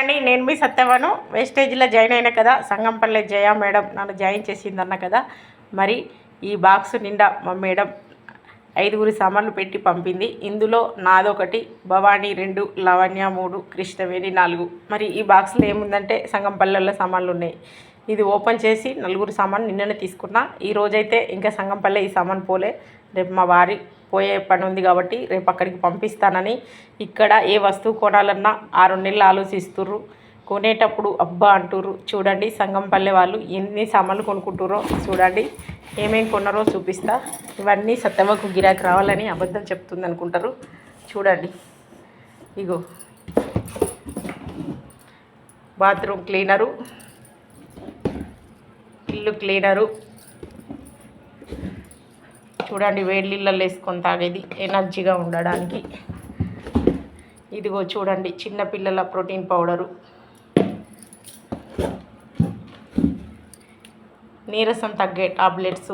అండి, నేను మీ సత్యవను వేస్టేజ్లో జాయిన్ అయినా కదా. సంగంపల్లి జయ మేడం నన్ను జాయిన్ చేసిందన్న కదా. మరి ఈ బాక్స్ నిండా మా మేడం 5 సామాన్లు పెట్టి పంపింది. ఇందులో నాదొకటి, భవానీ 2, లవణ్య 3, కృష్ణవేణి 4. మరి ఈ బాక్స్లో ఏముందంటే సంగంపల్లెలో సామాన్లు ఉన్నాయి. ఇది ఓపెన్ చేసి 4 సామాన్లు నిన్ననే తీసుకున్నా. ఈరోజైతే ఇంకా సంగంపల్లె ఈ సామాన్ పోలే. రేపు మా వారి పోయే పని ఉంది కాబట్టి రేపు అక్కడికి పంపిస్తానని. ఇక్కడ ఏ వస్తువు కొనాలన్నా 6 నెలలు ఆలోచిస్తుర్రు. కొనేటప్పుడు అబ్బా అంటుర్రు. చూడండి సంగంపల్లె వాళ్ళు ఎన్ని సామాన్లు కొనుక్కుంటుర్రో చూడండి. ఏమేమి కొన్నారో చూపిస్తా. ఇవన్నీ సత్యవకు గిరాకీ రావాలని అబద్ధం చెప్తుంది అనుకుంటారు. చూడండి, ఇగో బాత్రూమ్ క్లీనరు, ఇల్లు క్లీనరు. చూడండి, వేడి నీళ్ళల్లో వేసుకొని తాగేది ఎనర్జీగా ఉండడానికి. ఇదిగో చూడండి, చిన్నపిల్లల ప్రోటీన్ పౌడరు, నీరసం తగ్గే టాబ్లెట్స్.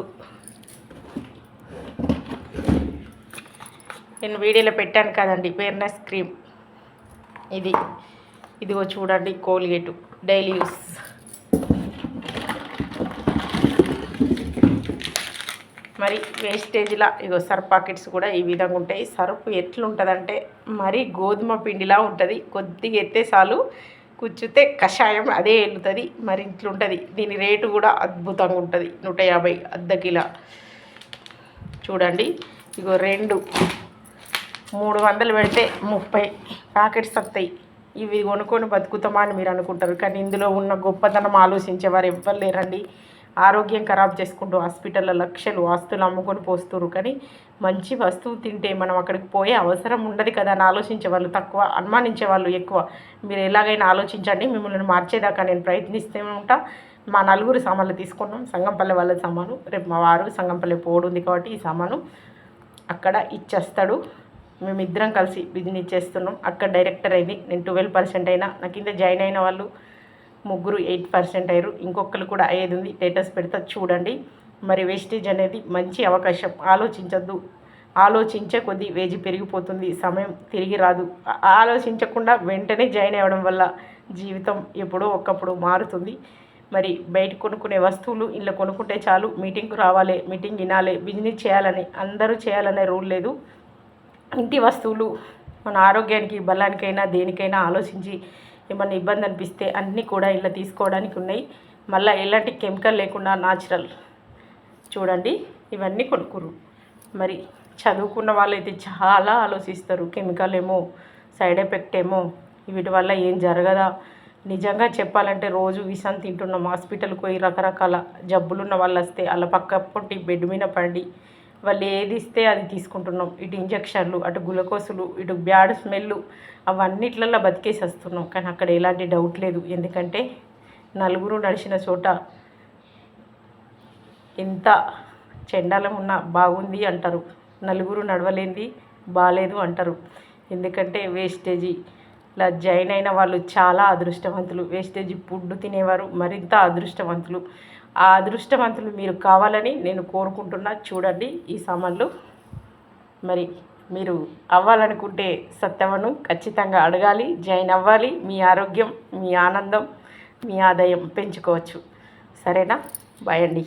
నేను వీడియోలో పెట్టాను కదండి ఫేర్నెస్ క్రీమ్. ఇదిగో చూడండి, కోల్గేటు డైలీ యూస్. మరి వేస్టేజ్లా ఇగో సర్ఫ్ ప్యాకెట్స్ కూడా ఈ విధంగా ఉంటాయి. సర్ఫ్ ఎట్లుంటుందంటే మరి గోధుమ పిండిలా ఉంటుంది. కొద్దిగా ఎత్తే చాలు, కుచ్చితే కషాయం అదే వెళ్తుంది. మరి ఇట్లుంటుంది. దీని రేటు కూడా అద్భుతంగా ఉంటుంది, 150 అర్ధ కిలో. చూడండి, ఇగో 2 300 పెడితే 30 ప్యాకెట్స్ వస్తాయి. ఇవి కొనుక్కొని బతుకుతామా అని మీరు అనుకుంటారు, కానీ ఇందులో ఉన్న గొప్పతనం ఆలోచించేవారు ఎవ్వరు లేరండి. ఆరోగ్యం ఖరాబ్ చేసుకుంటూ హాస్పిటల్లో లక్షలు ఆస్తులు అమ్ముకొని పోస్తున్నారు. కానీ మంచి వస్తువు తింటే మనం అక్కడికి పోయే అవసరం ఉండదు కదా అని ఆలోచించే వాళ్ళు తక్కువ, అనుమానించే వాళ్ళు ఎక్కువ. మీరు ఎలాగైనా ఆలోచించండి, మిమ్మల్ని మార్చేదాకా నేను ప్రయత్నిస్తూ ఉంటా. మా 4 సామాన్లు తీసుకున్నాం, సంగంపల్లె వాళ్ళ సామాను. రేపు మా వారు సంగంపల్లె పోడు ఉంది కాబట్టి ఈ సామాను అక్కడ ఇచ్చేస్తాడు. మేమిద్దరం కలిసి బిజినెస్ చేస్తున్నాం. అక్కడ డైరెక్టర్ అయింది, నేను 12% అయినా. నా కింద జాయిన్ అయిన వాళ్ళు 3 8% అయ్యారు. ఇంకొకరు కూడా అయ్యేది ఉంది, స్టేటస్ పెడతా చూడండి. మరి వేస్టేజ్ అనేది మంచి అవకాశం. ఆలోచించద్దు. ఆలోచించే కొద్దీ వేజీ పెరిగిపోతుంది, సమయం తిరిగి రాదు. ఆలోచించకుండా వెంటనే జాయిన్ అవ్వడం వల్ల జీవితం ఎప్పుడో ఒకప్పుడు మారుతుంది. మరి బయట కొనుక్కునే వస్తువులు ఇలా కొనుక్కుంటే చాలు. మీటింగ్కి రావాలి, మీటింగ్ వినాలి, బిజినెస్ చేయాలని అందరూ చేయాలనే రూల్ లేదు. ఇంటి వస్తువులు మన ఆరోగ్యానికి బలానికైనా దేనికైనా ఆలోచించి ఏమన్నా ఇబ్బంది అనిపిస్తే అన్నీ కూడా ఇలా తీసుకోవడానికి ఉన్నాయి. మళ్ళీ ఎలాంటి కెమికల్ లేకుండా న్యాచురల్. చూడండి, ఇవన్నీ కొనుక్కురు. మరి చదువుకున్న వాళ్ళైతే చాలా ఆలోచిస్తారు. కెమికల్ ఏమో, సైడ్ ఎఫెక్ట్ ఏమో, వీటి వల్ల ఏం జరగదా. నిజంగా చెప్పాలంటే రోజు విషం తింటున్నాం. హాస్పిటల్కి పోయి రకరకాల జబ్బులున్న వాళ్ళు వస్తే అలా పక్క పొట్టి బెడ్ మీద పడి వాళ్ళు ఏది ఇస్తే అది తీసుకుంటున్నాం. ఇటు ఇంజక్షన్లు, అటు గ్లూకోజులు, ఇటు బ్యాడ్ స్మెల్లు, అవన్నిట్లలో బతికేసి వస్తున్నాం. కానీ అక్కడ ఎలాంటి డౌట్ లేదు. ఎందుకంటే 4 నడిచిన చోట ఎంత చెండాలం ఉన్నా బాగుంది అంటారు, 4 నడవలేంది బాగాలేదు అంటారు. ఎందుకంటే వేస్టేజీలా జాయిన్ అయిన వాళ్ళు చాలా అదృష్టవంతులు. వేస్టేజీ ఫుడ్ తినేవారు మరింత అదృష్టవంతులు. ఆ అదృష్టవంతులు మీరు కావాలని నేను కోరుకుంటున్నా. చూడండి ఈ సామాన్లు. మరి మీరు అవ్వాలనుకుంటే సత్యవను ఖచ్చితంగా అడగాలి, జాయిన్ అవ్వాలి. మీ ఆరోగ్యం, మీ ఆనందం, మీ ఆదాయం పెంచుకోవచ్చు. సరేనా? బాయ్ అండి.